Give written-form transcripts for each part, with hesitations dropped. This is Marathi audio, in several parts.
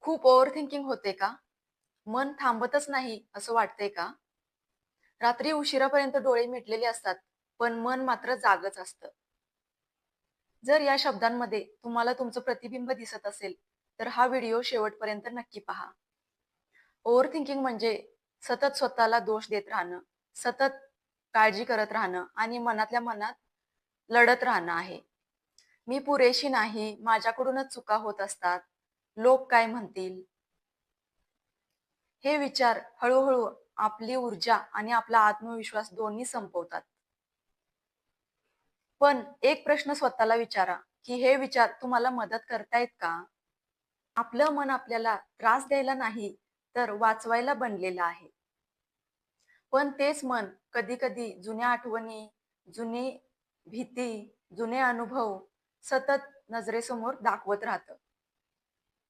खूप ओव्हर थिंकिंग होते का? मन थांबतच नाही असं वाटतंय का? रात्री उशिरापर्यंत डोळे मिटलेले असतात, पण मन मात्र जागच असतं. जर या शब्दांमध्ये तुम्हाला तुमचं प्रतिबिंब दिसत असेल, तर हा व्हिडिओ शेवटपर्यंत नक्की पहा. ओव्हर थिंकिंग म्हणजे सतत स्वतःला दोष देत राहणं, सतत काळजी करत राहणं आणि मनातल्या मनात लढत राहणं आहे. मी पुरेशी नाही, माझ्याकडूनच चुका होत असतात, लोक काय म्हणतील? हे विचार हळूहळू आपली ऊर्जा आणि आपला आत्मविश्वास दोन्ही संपवतात. पण एक प्रश्न स्वतःला विचारा, की हे विचार तुम्हाला मदत करतायत का? आपलं मन आपल्याला त्रास द्यायला नाही, तर वाचवायला बनलेलं आहे. पण तेच मन कधी-कधी जुन्या आठवणी, जुनी भीती, जुने अनुभव सतत नजरेसमोर दाखवत राहतं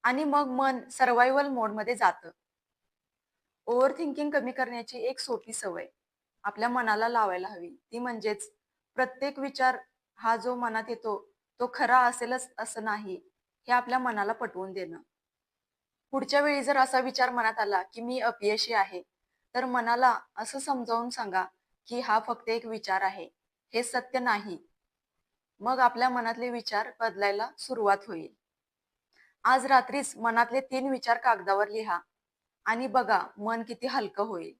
आणि मग मन सर्व्हायव्हल मोडमध्ये जातं. ओव्हर थिंकिंग कमी करण्याची एक सोपी सवय आपल्या मनाला लावायला हवी. ती म्हणजेच प्रत्येक विचार हा जो मनात येतो, तो खरा असेलच असं नाही, हे आपल्या मनाला पटवून देणं. पुढच्या वेळी जर असा विचार मनात आला, की मी अपयशी आहे, तर मनाला असं समजावून सांगा, की हा फक्त एक विचार आहे. हे सत्य नाही. मग आपल्या मनातले विचार बदलायला सुरुवात होईल. आज रात्रीच मनातले 3 विचार कागदावर लिहा आणि बघा मन किती हलकं होईल.